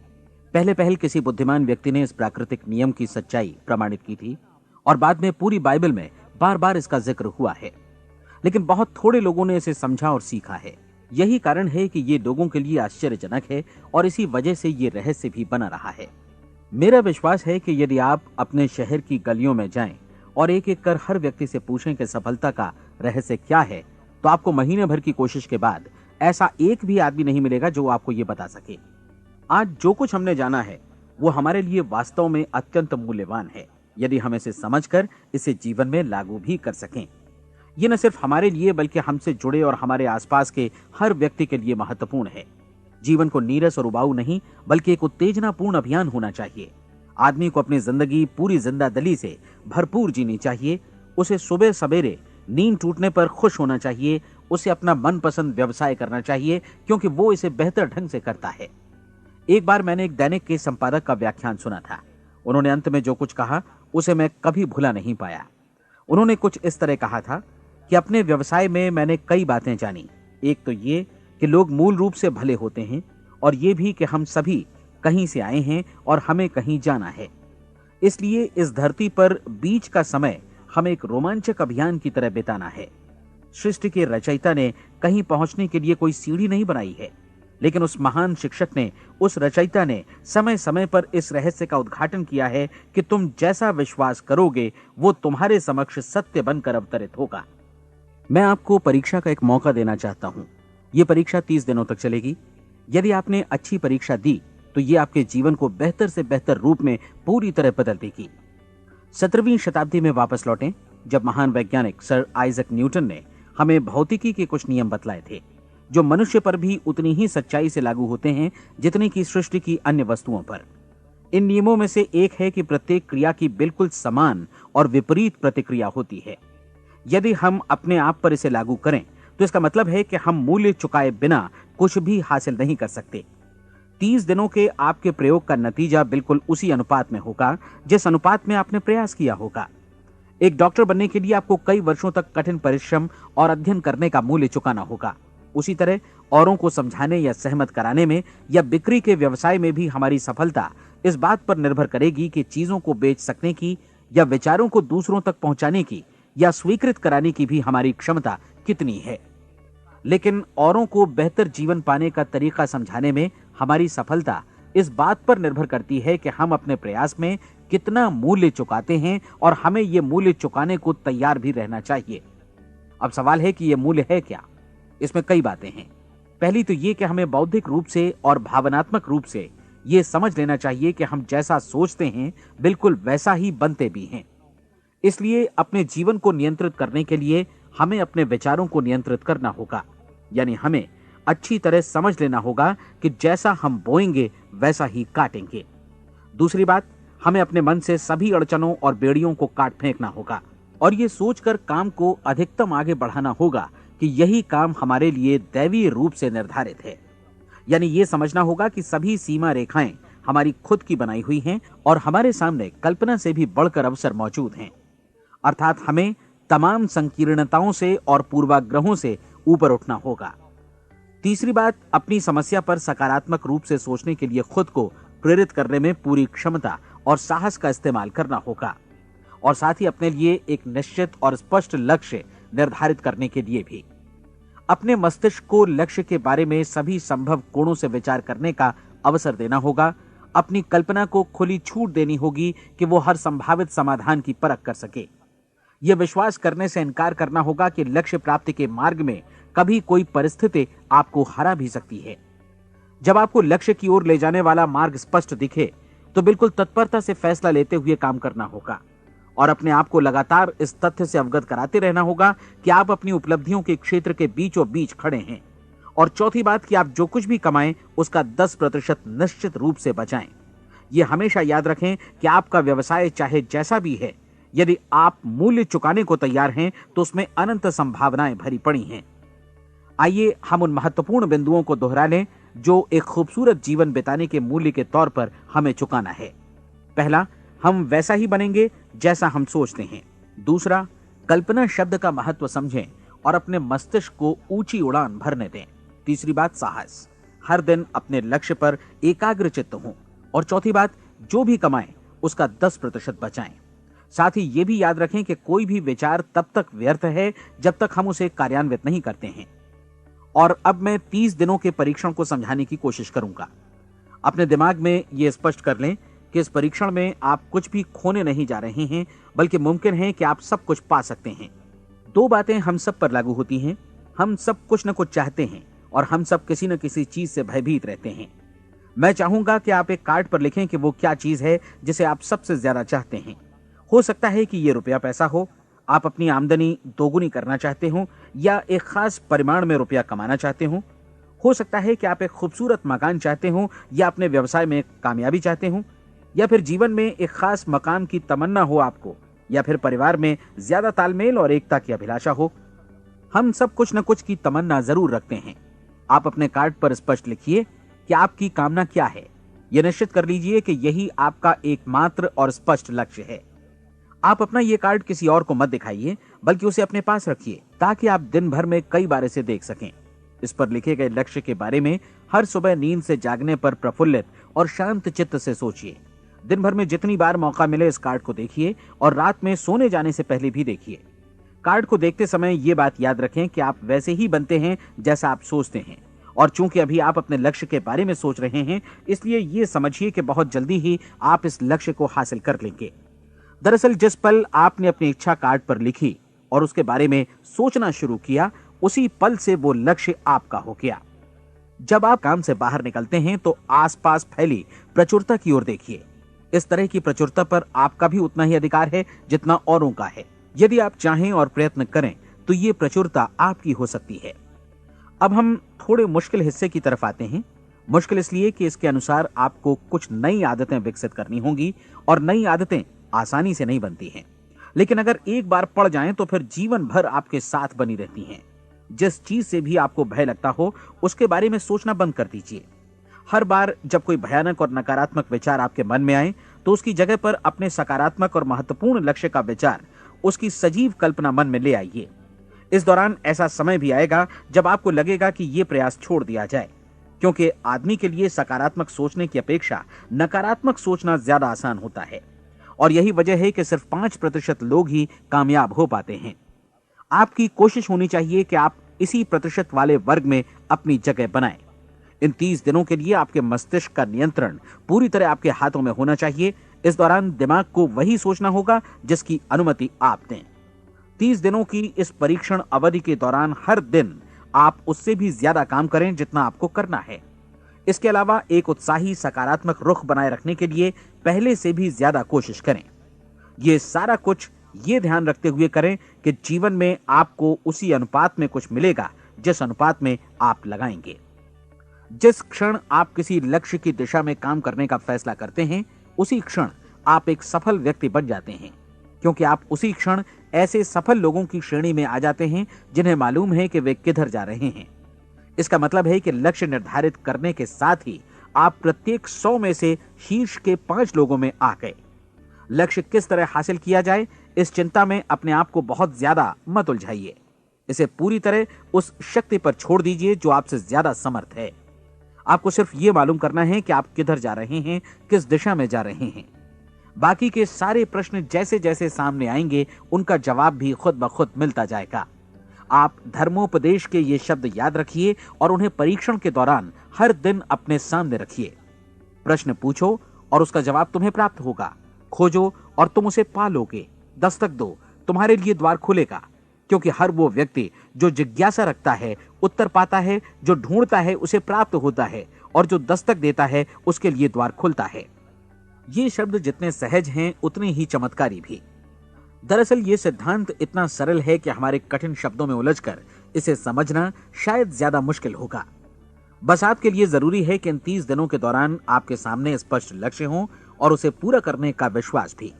पहले पहल किसी बुद्धिमान व्यक्ति ने इस प्राकृतिक नियम की सच्चाई प्रमाणित की थी और बाद में पूरी बाइबल में बार बार इसका जिक्र हुआ है, लेकिन बहुत थोड़े लोगों ने इसे समझा और सीखा है। यही कारण है कि ये लोगों के लिए आश्चर्यजनक है और इसी वजह से ये रहस्य भी बना रहा है। मेरा विश्वास है कि यदि आप अपने शहर की गलियों में जाएं और एक एक कर हर व्यक्ति से पूछें कि सफलता का रहस्य क्या है, तो आपको महीने भर की कोशिश के बाद ऐसा एक भी आदमी नहीं मिलेगा जो आपको ये बता सके। आज जो कुछ हमने जाना है वो हमारे लिए वास्तव में अत्यंत मूल्यवान है, यदि हम इसे समझकर इसे जीवन में लागू भी कर सकें। ये न सिर्फ हमारे लिए बल्कि हमसे जुड़े और हमारे आसपास के हर व्यक्ति के लिए महत्वपूर्ण है। जीवन को नीरस और उबाऊ नहीं बल्कि एक उत्तेजनापूर्ण अभियान होना चाहिए। आदमी को अपनी जिंदगी पूरी जिंदादिली से भरपूर जीनी चाहिए। उसे सुबह सवेरे नींद टूटने पर खुश होना चाहिए। उसे अपना मनपसंद व्यवसाय करना चाहिए, क्योंकि वो इसे बेहतर ढंग से करता है। एक बार मैंने एक दैनिक के संपादक का व्याख्यान सुना था। उन्होंने अंत में जो कुछ कहा उसे मैं कभी भुला नहीं पाया। उन्होंने कुछ इस तरह कहा था कि अपने व्यवसाय में मैंने कई बातें जानी। एक तो ये कि लोग मूल रूप से भले होते हैं, और ये भी कि हम सभी कहीं से आए हैं और हमें कहीं जाना है। इसलिए इस धरती पर बीच का समय हमें एक रोमांचक अभियान की तरह बिताना है। सृष्टि के रचयिता ने कहीं पहुंचने के लिए कोई सीढ़ी नहीं बनाई है, लेकिन उस महान शिक्षक ने, उस रचयिता ने समय समय पर इस रहस्य का उद्घाटन किया है कि तुम जैसा विश्वास करोगे वो तुम्हारे समक्ष सत्य बनकर अवतरित होगा। मैं आपको परीक्षा का एक मौका देना चाहता हूं। यह परीक्षा 30 दिनों तक चलेगी। यदि आपने अच्छी परीक्षा दी तो ये आपके जीवन को बेहतर से बेहतर रूप में पूरी तरह बदल देगी। 17वीं शताब्दी में वापस लौटें, जब महान वैज्ञानिक सर आइजक न्यूटन ने हमें भौतिकी के कुछ नियम बतलाए थे, जो मनुष्य पर भी उतनी ही सच्चाई से लागू होते हैं जितनी की सृष्टि की अन्य वस्तुओं पर। इन नियमों में से एक है कि प्रत्येक क्रिया की बिल्कुल समान और विपरीत प्रतिक्रिया होती है। यदि हम अपने आप पर इसे लागू करें तो इसका मतलब है कि हम मूल्य चुकाए बिना कुछ भी हासिल नहीं कर सकते। 30 दिनों के आपके प्रयोग का नतीजा बिल्कुल उसी अनुपात में होगा जिस अनुपात में आपने प्रयास किया होगा। एक डॉक्टर बनने के लिए आपको कई वर्षों तक कठिन परिश्रम और अध्ययन करने का मूल्य चुकाना होगा। उसी तरह औरों को समझाने या सहमत कराने में या बिक्री के व्यवसाय में भी हमारी सफलता इस बात पर निर्भर करेगी कि चीजों को बेच सकने की या विचारों को दूसरों तक पहुंचाने की या स्वीकृत कराने की भी हमारी क्षमता कितनी है। लेकिन औरों को बेहतर जीवन पाने का तरीका समझाने में हमारी सफलता इस बात पर निर्भर करती है कि हम अपने प्रयास में कितना मूल्य चुकाते हैं और हमें यह मूल्य चुकाने को तैयार भी रहना चाहिए। अब सवाल है कि यह मूल्य है क्या? इसमें कई बातें हैं। पहली तो यह कि हमें बौद्धिक रूप से और भावनात्मक रूप से यह समझ लेना चाहिए कि हम जैसा सोचते हैं बिल्कुल वैसा ही बनते भी हैं। इसलिए अपने जीवन को नियंत्रित करने के लिए हमें अपने विचारों को नियंत्रित करना होगा। यानी हमें अच्छी तरह समझ लेना होगा कि जैसा हम बोएंगे वैसा ही काटेंगे। दूसरी बात, हमें अपने मन से सभी अड़चनों और बेड़ियों को काट फेंकना होगा और ये सोचकर काम को अधिकतम आगे बढ़ाना होगा कि यही काम हमारे लिए दैवीय रूप से निर्धारित है। यानी ये समझना होगा कि सभी सीमा रेखाएं हमारी खुद की बनाई हुई हैं और हमारे सामने कल्पना से भी बढ़कर अवसर मौजूद हैं। अर्थात हमें तमाम संकीर्णताओं से और पूर्वाग्रहों से ऊपर उठना होगा। तीसरी बात, अपनी समस्या पर सकारात्मक रूप से सोचने के लिए खुद को प्रेरित करने में पूरी क्षमता और साहस का इस्तेमाल करना होगा और साथ ही अपने लिए एक निश्चित और स्पष्ट लक्ष्य निर्धारित करने के लिए भी। अपने मस्तिष्क को लक्ष्य के बारे में सभी संभव कोणों से विचार करने का अवसर देना होगा। अपनी कल्पना को खुली छूट देनी होगी कि वो हर संभावित समाधान की परख कर सके। यह विश्वास करने से इनकार करना होगा कि लक्ष्य प्राप्ति के मार्ग में कभी कोई परिस्थिति आपको हरा भी सकती है। जब आपको लक्ष्य की ओर ले जाने वाला मार्ग स्पष्ट दिखे तो बिल्कुल तत्परता से फैसला लेते हुए काम करना होगा और अपने आप को लगातार इस तथ्य से अवगत कराते रहना होगा कि आप अपनी उपलब्धियों के क्षेत्र के बीचों बीच खड़े हैं। और चौथी बात कि आप जो कुछ भी कमाएं उसका 10% निश्चित रूप से बचाएं। यह हमेशा याद रखें कि आपका व्यवसाय चाहे जैसा भी है, यदि आप मूल्य चुकाने को तैयार हैं तो उसमें अनंत संभावनाएं भरी पड़ी हैं। आइए हम उन महत्वपूर्ण बिंदुओं को दोहरा लें जो एक खूबसूरत जीवन बिताने के मूल्य के तौर पर हमें चुकाना है। पहला, हम वैसा ही बनेंगे जैसा हम सोचते हैं। दूसरा, कल्पना शब्द का महत्व समझें और अपने मस्तिष्क को ऊंची उड़ान भरने दें। तीसरी बात, साहस, हर दिन अपने लक्ष्य पर एकाग्र चित्त हों। और चौथी बात, जो भी कमाएं उसका 10% बचाएं। साथ ही ये भी याद रखें कि कोई भी विचार तब तक व्यर्थ है जब तक हम उसे कार्यान्वित नहीं करते हैं। और अब मैं 30 दिनों के परीक्षण को समझाने की कोशिश करूंगा। अपने दिमाग में यह स्पष्ट कर लें कि इस परीक्षण में आप कुछ भी खोने नहीं जा रहे हैं, बल्कि मुमकिन है कि आप सब कुछ पा सकते हैं। 2 बातें हम सब पर लागू होती हैं। हम सब कुछ न कुछ चाहते हैं और हम सब किसी न किसी चीज से भयभीत रहते हैं। मैं चाहूंगा कि आप एक कार्ड पर लिखें कि वो क्या चीज है जिसे आप सबसे ज्यादा चाहते हैं। हो सकता है कि ये रुपया पैसा हो, आप अपनी आमदनी दोगुनी करना चाहते हो, या एक खास परिमाण में रुपया कमाना चाहते हो सकता है कि आप एक खूबसूरत मकान चाहते हो, या अपने व्यवसाय में कामयाबी चाहते हो, या फिर जीवन में एक खास मकाम की तमन्ना हो आपको, या फिर परिवार में ज्यादा तालमेल और एकता की अभिलाषा हो। हम सब कुछ न कुछ की तमन्ना जरूर रखते हैं। आप अपने कार्ड पर स्पष्ट लिखिए कि आपकी कामना क्या है। यह निश्चित कर लीजिए कि यही आपका एकमात्र और स्पष्ट लक्ष्य है। आप अपना ये कार्ड किसी और को मत दिखाइए, बल्कि उसे अपने पास रखिए ताकि आप दिन भर में कई बार इसे देख सकें। इस पर लिखे गए लक्ष्य के बारे में हर सुबह नींद से जागने पर प्रफुल्लित और शांत चित्त से सोचिए। दिन भर में जितनी बार मौका मिले इस कार्ड को देखिए और रात में सोने जाने से पहले भी देखिए। कार्ड को देखते समय ये बात याद रखें कि आप वैसे ही बनते हैं जैसा आप सोचते हैं। और चूंकि अभी आप अपने लक्ष्य के बारे में सोच रहे हैं, इसलिए ये समझिए कि बहुत जल्दी ही आप इस लक्ष्य को हासिल कर लेंगे। दरअसल जिस पल आपने अपनी इच्छा कार्ड पर लिखी और उसके बारे में सोचना शुरू किया, उसी पल से वो लक्ष्य आपका हो गया। जब आप काम से बाहर निकलते हैं तो आसपास फैली प्रचुरता की ओर देखिए। इस तरह की प्रचुरता पर आपका भी उतना ही अधिकार है जितना औरों का है। यदि आप चाहें और प्रयत्न करें तो ये प्रचुरता आपकी हो सकती है। अब हम थोड़े मुश्किल हिस्से की तरफ आते हैं। मुश्किल इसलिए कि इसके अनुसार आपको कुछ नई आदतें विकसित करनी होंगी और नई आदतें आसानी से नहीं बनती हैं, लेकिन अगर एक बार पड़ जाएं तो फिर जीवन भर आपके साथ बनी रहती हैं। जिस चीज से भी आपको भय लगता हो उसके बारे में सोचना बंद कर दीजिए। हर बार जब कोई भयानक और नकारात्मक विचार आपके मन में आए तो उसकी जगह पर अपने सकारात्मक और महत्वपूर्ण लक्ष्य का विचार, उसकी सजीव कल्पना मन में ले आइए। इस दौरान ऐसा समय भी आएगा जब आपको लगेगा कि ये प्रयास छोड़ दिया जाए, क्योंकि आदमी के लिए सकारात्मक सोचने की अपेक्षा नकारात्मक सोचना ज्यादा आसान होता है। और यही वजह है कि सिर्फ 5% लोग ही कामयाब हो पाते हैं। आपकी कोशिश होनी चाहिए कि आप इसी प्रतिशत वाले वर्ग में अपनी जगह बनाएं। इन 30 दिनों के लिए आपके मस्तिष्क का नियंत्रण पूरी तरह आपके हाथों में होना चाहिए। इस दौरान दिमाग को वही सोचना होगा जिसकी अनुमति आप दें। 30 दिनों की इस परीक्षण अवधि के दौरान हर दिन आप उससे भी ज्यादा काम करें जितना आपको करना है। इसके अलावा एक उत्साही सकारात्मक रुख बनाए रखने के लिए पहले से भी ज्यादा कोशिश करें। ये सारा कुछ ये ध्यान रखते हुए करें कि जीवन में आपको उसी अनुपात में कुछ मिलेगा जिस अनुपात में आप लगाएंगे। जिस क्षण आप किसी लक्ष्य की दिशा में काम करने का फैसला करते हैं, उसी क्षण आप एक सफल व्यक्ति बन जाते हैं, क्योंकि आप उसी क्षण ऐसे सफल लोगों की श्रेणी में आ जाते हैं जिन्हें मालूम है कि वे किधर जा रहे हैं। इसका मतलब है कि लक्ष्य निर्धारित करने के साथ ही आप प्रत्येक 100 में से शीर्ष के 5 लोगों में आ गए। लक्ष्य किस तरह हासिल किया जाए, इस चिंता में अपने आप को बहुत ज्यादा मत उलझाइए। इसे पूरी तरह उस शक्ति पर छोड़ दीजिए जो आपसे ज्यादा समर्थ है। आपको सिर्फ ये मालूम करना है कि आप किधर जा रहे हैं, किस दिशा में जा रहे हैं। बाकी के सारे प्रश्न जैसे जैसे सामने आएंगे उनका जवाब भी खुद ब खुद मिलता जाएगा। आप धर्मोपदेश के ये शब्द याद रखिए और उन्हें परीक्षण के दौरान हर दिन अपने सामने रखिए। प्रश्न पूछो और उसका जवाब तुम्हें प्राप्त होगा। खोजो और तुम उसे पा लोगे। दस्तक दो, तुम्हारे लिए द्वार खुलेगा, क्योंकि हर वो व्यक्ति जो जिज्ञासा रखता है उत्तर पाता है, जो ढूंढता है उसे प्राप्त होता है, और जो दस्तक देता है उसके लिए द्वार खुलता है। ये शब्द जितने सहज हैं उतने ही चमत्कारी भी। दरअसल ये सिद्धांत इतना सरल है कि हमारे कठिन शब्दों में उलझकर इसे समझना शायद ज्यादा मुश्किल होगा। बस आपके लिए जरूरी है कि इन 30 दिनों के दौरान आपके सामने स्पष्ट लक्ष्य हो और उसे पूरा करने का विश्वास भी।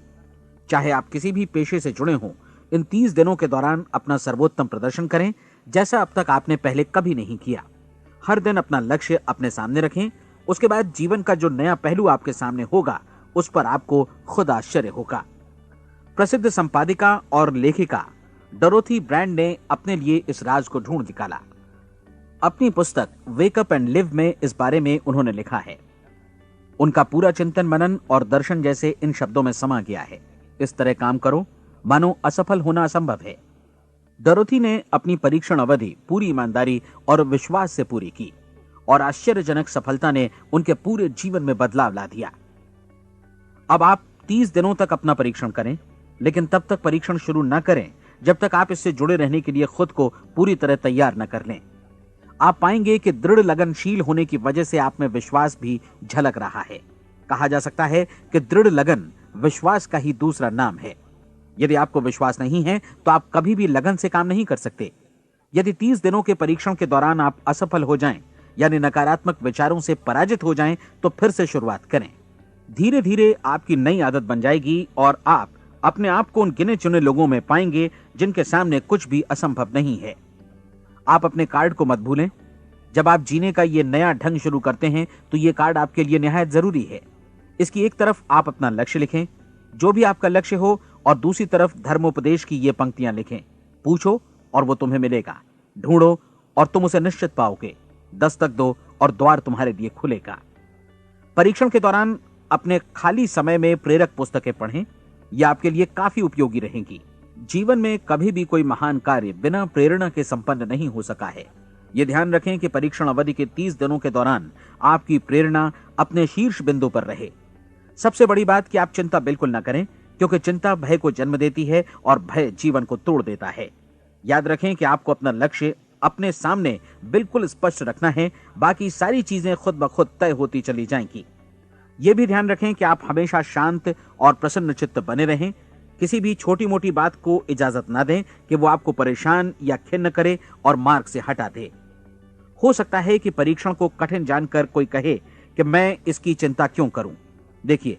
चाहे आप किसी भी पेशे से जुड़े हों, इन 30 दिनों के दौरान अपना सर्वोत्तम प्रदर्शन करें, जैसा अब तक आपने पहले कभी नहीं किया। हर दिन अपना लक्ष्य अपने सामने रखें। उसके बाद जीवन का जो नया पहलू आपके सामने होगा उस पर आपको खुद आश्चर्य होगा। प्रसिद्ध संपादिका और लेखिका डोरोथी ब्रैंड ने अपने लिए इस राज को ढूंढ निकाला। अपनी पुस्तक वेक अप एंड लिव में इस बारे में उन्होंने लिखा है। उनका पूरा चिंतन मनन और दर्शन जैसे इन शब्दों में समा गया है। इस तरह काम करो मानो असफल होना असंभव है। डोरोथी ने अपनी परीक्षण अवधि पूरी ईमानदारी और विश्वास से पूरी की और आश्चर्यजनक सफलता ने उनके पूरे जीवन में बदलाव ला दिया। अब आप 30 दिनों तक अपना परीक्षण करें, लेकिन तब तक परीक्षण शुरू न करें जब तक आप इससे जुड़े रहने के लिए खुद को पूरी तरह तैयार न कर लें। आप पाएंगे कि दृढ़ लगनशील होने की वजह से आप में विश्वास भी झलक रहा है। कहा जा सकता है कि दृढ़ लगन विश्वास का ही दूसरा नाम है। यदि आपको विश्वास नहीं है तो आप कभी भी लगन से काम नहीं कर सकते। यदि 30 दिनों के परीक्षण के दौरान आप असफल हो जाएं, यानी नकारात्मक विचारों से पराजित हो जाएं, तो फिर से शुरुआत करें। धीरे धीरे आपकी नई आदत बन जाएगी और आप अपने आप को उन गिने चुने लोगों में पाएंगे जिनके सामने कुछ भी असंभव नहीं है। आप अपने कार्ड को मत भूलें। जब आप जीने का ये नया ढंग शुरू करते हैं तो ये कार्ड आपके लिए निहायत जरूरी है। इसकी एक तरफ आप अपना लक्ष्य लिखें, जो भी आपका लक्ष्य हो, और दूसरी तरफ धर्मोपदेश की ये पंक्तियां लिखें। पूछो और वो तुम्हें मिलेगा, ढूंढो और तुम उसे निश्चित पाओगे, दस्तक दो और द्वार तुम्हारे लिए खुलेगा। परीक्षण के दौरान अपने खाली समय में प्रेरक पुस्तकें पढ़ें। यह आपके लिए काफी उपयोगी रहेंगी। जीवन में कभी भी कोई महान कार्य बिना प्रेरणा के संपन्न नहीं हो सका है। यह ध्यान रखें कि परीक्षण अवधि के 30 दिनों के दौरान आपकी प्रेरणा अपने शीर्ष बिंदु पर रहे। सबसे बड़ी बात कि आप चिंता बिल्कुल न करें, क्योंकि चिंता भय को जन्म देती है और भय जीवन को तोड़ देता है। याद रखें कि आपको अपना लक्ष्य अपने सामने बिल्कुल स्पष्ट रखना है, बाकी सारी चीजें खुद ब खुद तय होती चली जाएंगी। यह भी ध्यान रखें कि आप हमेशा शांत और प्रसन्न चित्त बने रहें। किसी भी छोटी मोटी बात को इजाजत ना दें कि वो आपको परेशान या खिन्न करे और मार्ग से हटा दे। हो सकता है कि परीक्षण को कठिन जानकर कोई कहे कि मैं इसकी चिंता क्यों करूं। देखिए,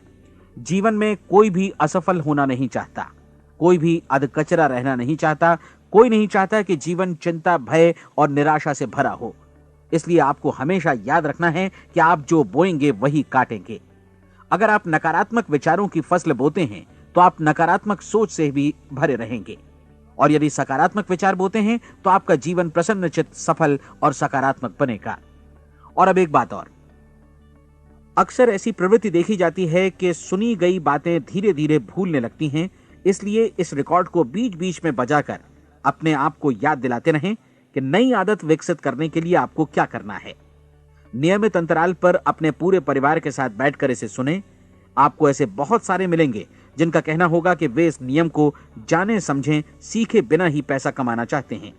जीवन में कोई भी असफल होना नहीं चाहता, कोई भी अधकचरा रहना नहीं चाहता, कोई नहीं चाहता कि जीवन चिंता, भय और निराशा से भरा हो। इसलिए आपको हमेशा याद रखना है कि आप जो बोएंगे वही काटेंगे। अगर आप नकारात्मक विचारों की फसल बोते हैं तो आप नकारात्मक सोच से भी भरे रहेंगे, और यदि सकारात्मक विचार बोते हैं तो आपका जीवन प्रसन्नचित्त, सफल और सकारात्मक बनेगा। और अब एक बात और, अक्सर ऐसी प्रवृत्ति देखी जाती है कि सुनी गई बातें धीरे धीरे भूलने लगती हैं। इसलिए इस रिकॉर्ड को बीच बीच में बजाकर अपने आप को याद दिलाते रहें कि नई आदत विकसित करने के लिए आपको क्या करना है। नियमित अंतराल पर अपने पूरे परिवार के साथ बैठकर इसे सुनें। आपको ऐसे बहुत सारे मिलेंगे जिनका कहना होगा कि वे इस नियम को जाने समझें सीखे बिना ही पैसा कमाना चाहते हैं।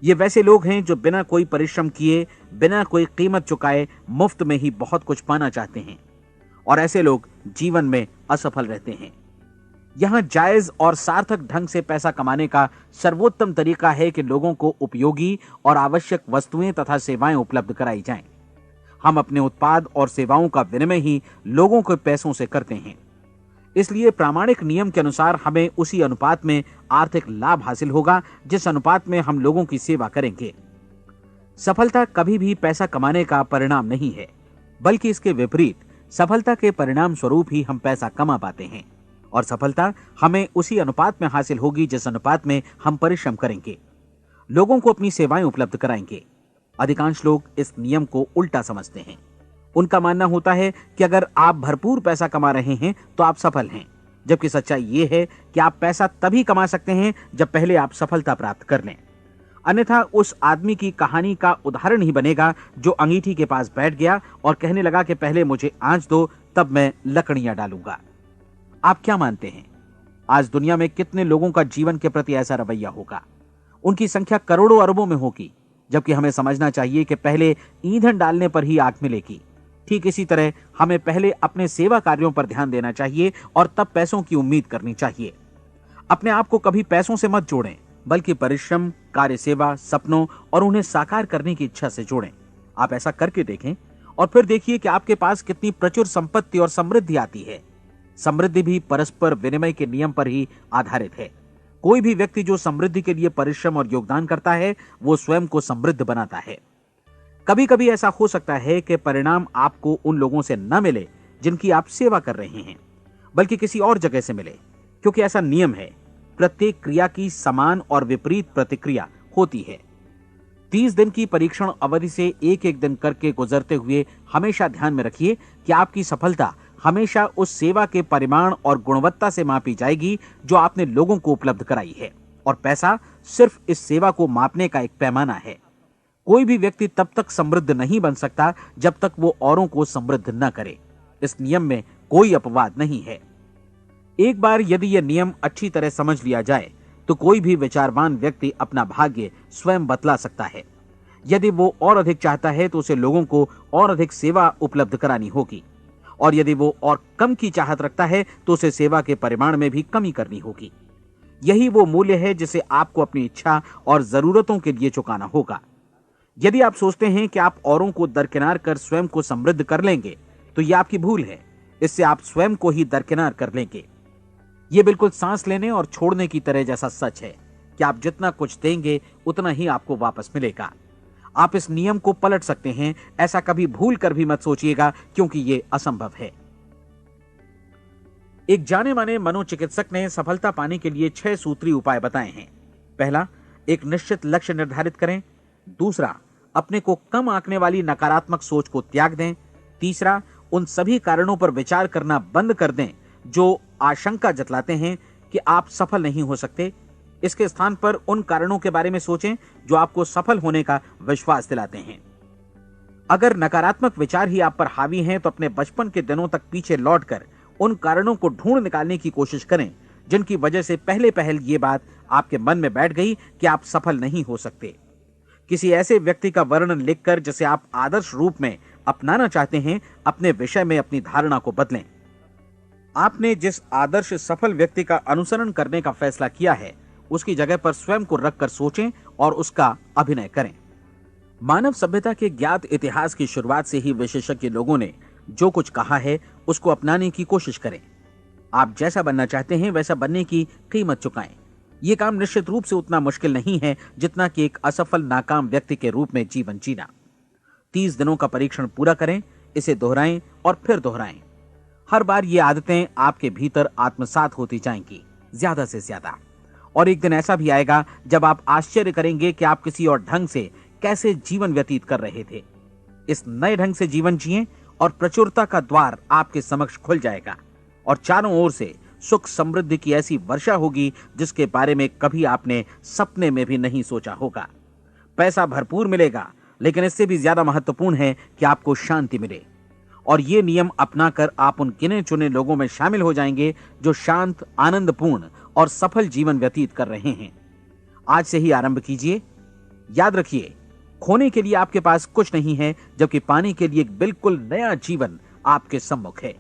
ये वैसे लोग हैं जो बिना कोई परिश्रम किए, बिना कोई कीमत चुकाए मुफ्त में ही बहुत कुछ पाना चाहते हैं, और ऐसे लोग जीवन में असफल रहते हैं। यहां जायज और सार्थक ढंग से पैसा कमाने का सर्वोत्तम तरीका है कि लोगों को उपयोगी और आवश्यक वस्तुएं तथा सेवाएं उपलब्ध कराई जाएं। हम अपने उत्पाद और सेवाओं का विनिमय ही लोगों के पैसों से करते हैं। इसलिए प्रामाणिक नियम के अनुसार हमें उसी अनुपात में आर्थिक लाभ हासिल होगा जिस अनुपात में हम लोगों की सेवा करेंगे। सफलता कभी भी पैसा कमाने का परिणाम नहीं है, बल्कि इसके विपरीत सफलता के परिणाम स्वरूप ही हम पैसा कमा पाते हैं, और सफलता हमें उसी अनुपात में हासिल होगी जिस अनुपात में हम परिश्रम करेंगे, लोगों को अपनी सेवाएं उपलब्ध कराएंगे। अधिकांश लोग इस नियम को उल्टा समझते हैं। उनका मानना होता है कि अगर आप भरपूर पैसा कमा रहे हैं तो आप सफल हैं, जबकि सच्चाई ये है कि आप पैसा तभी कमा सकते हैं जब पहले आप सफलता प्राप्त कर लें। अन्यथा उस आदमी की कहानी का उदाहरण ही बनेगा जो अंगीठी के पास बैठ गया और कहने लगा कि पहले मुझे आंच दो, तब मैं लकड़ियां डालूंगा। आप क्या मानते हैं, आज दुनिया में कितने लोगों का जीवन के प्रति ऐसा रवैया होगा? उनकी संख्या करोड़ों अरबों में होगी, जबकि हमें समझना चाहिए कि पहले ईंधन डालने पर ही आग मिलेगी। ठीक इसी तरह हमें पहले अपने सेवा कार्यों पर ध्यान देना चाहिए और तब पैसों की उम्मीद करनी चाहिए। अपने आप को कभी पैसों से मत जोड़ें, बल्कि परिश्रम, कार्य सेवा, सपनों और उन्हें साकार करने की इच्छा से जोड़ें। आप ऐसा करके देखें और फिर देखिए कि आपके पास कितनी प्रचुर संपत्ति और समृद्धि आती है। समृद्धि भी परस्पर विनिमय के नियम पर ही आधारित है। कोई भी व्यक्ति जो समृद्धि के लिए परिश्रम और योगदान करता है, वो स्वयं को समृद्ध बनाता है। कभी कभी ऐसा हो सकता है कि परिणाम आपको उन लोगों से न मिले जिनकी आप सेवा कर रहे हैं, बल्कि किसी और जगह से मिले, क्योंकि ऐसा नियम है, प्रत्येक क्रिया की समान और विपरीत प्रतिक्रिया होती है। 30 दिन की परीक्षण अवधि से एक एक दिन करके गुजरते हुए हमेशा ध्यान में रखिए कि आपकी सफलता हमेशा उस सेवा के परिमाण और गुणवत्ता से मापी जाएगी जो आपने लोगों को उपलब्ध कराई है, और पैसा सिर्फ इस सेवा को मापने का एक पैमाना है। कोई भी व्यक्ति तब तक समृद्ध नहीं बन सकता जब तक वो औरों को समृद्ध न करे। इस नियम में कोई अपवाद नहीं है। एक बार यदि यह नियम अच्छी तरह समझ लिया जाए तो कोई भी विचारवान व्यक्ति अपना भाग्य स्वयं बतला सकता है। यदि वो और अधिक चाहता है तो उसे लोगों को और अधिक सेवा उपलब्ध करानी होगी, और यदि वो और कम की चाहत रखता है तो उसे सेवा के परिमाण में भी कमी करनी होगी। यही वो मूल्य है जिसे आपको अपनी इच्छा और जरूरतों के लिए चुकाना होगा। यदि आप सोचते हैं कि आप औरों को दरकिनार कर स्वयं को समृद्ध कर लेंगे तो यह आपकी भूल है। इससे आप स्वयं को ही दरकिनार कर लेंगे। यह बिल्कुल सांस लेने और छोड़ने की तरह जैसा सच है कि आप जितना कुछ देंगे उतना ही आपको वापस मिलेगा। आप इस नियम को पलट सकते हैं, ऐसा कभी भूल कर भी मत सोचिएगा, क्योंकि यह असंभव है। एक जाने माने मनोचिकित्सक ने सफलता पाने के लिए 6 सूत्री उपाय बताए हैं। पहला, एक निश्चित लक्ष्य निर्धारित करें। दूसरा, अपने को कम आंकने वाली नकारात्मक सोच को त्याग दें। तीसरा, उन सभी कारणों पर विचार करना बंद कर दें जो आशंका जतलाते हैं कि आप सफल नहीं हो सकते। इसके स्थान पर उन कारणों के बारे में सोचें जो आपको सफल होने का विश्वास दिलाते हैं। अगर नकारात्मक विचार ही आप पर हावी हैं तो अपने बचपन के दिनों तक पीछे लौटकर उन कारणों को ढूंढ निकालने की कोशिश करें जिनकी वजह से पहले पहल ये बात आपके मन में बैठ गई कि आप सफल नहीं हो सकते। किसी ऐसे व्यक्ति का वर्णन लिखकर जिसे आप आदर्श रूप में अपनाना चाहते हैं, अपने विषय में अपनी धारणा को बदलें। आपने जिस आदर्श सफल व्यक्ति का अनुसरण करने का फैसला किया है, उसकी जगह पर स्वयं को रखकर सोचें और उसका अभिनय करें। मानव सभ्यता के ज्ञात इतिहास की शुरुआत से ही विशेषज्ञ लोगों ने जो कुछ कहा है उसको अपनाने की कोशिश करें। आप जैसा बनना चाहते हैं वैसा बनने की कीमत चुकाएं। यह काम निश्चित रूप से उतना मुश्किल नहीं है जितना कि एक असफल नाकाम व्यक्ति के रूप में जीवन जीना। 30 दिनों का परीक्षण पूरा करें, इसे दोहराएं और फिर दोहराएं। हर बार ये आदतें आपके भीतर आत्मसात होती जाएंगी, ज्यादा से ज्यादा। और एक दिन ऐसा भी आएगा जब आप आश्चर्य करेंगे कि आप किसी और ढंग से कैसे जीवन व्यतीत कर रहे थे। इस नए ढंग से जीवन जिएं और प्रचुरता का द्वार आपके समक्ष खुल जाएगा और चारों ओर से सुख समृद्धि की ऐसी वर्षा होगी जिसके बारे में कभी आपने सपने में भी नहीं सोचा होगा। पैसा भरपूर मिलेगा, लेकिन इससे भी ज्यादा महत्वपूर्ण है कि आपको शांति मिले। और ये नियम अपनाकर आप उन गिने चुने लोगों में शामिल हो जाएंगे जो शांत, आनंदपूर्ण और सफल जीवन व्यतीत कर रहे हैं। आज से ही आरंभ कीजिए। याद रखिए, खोने के लिए आपके पास कुछ नहीं है, जबकि पाने के लिए एक बिल्कुल नया जीवन आपके सम्मुख है।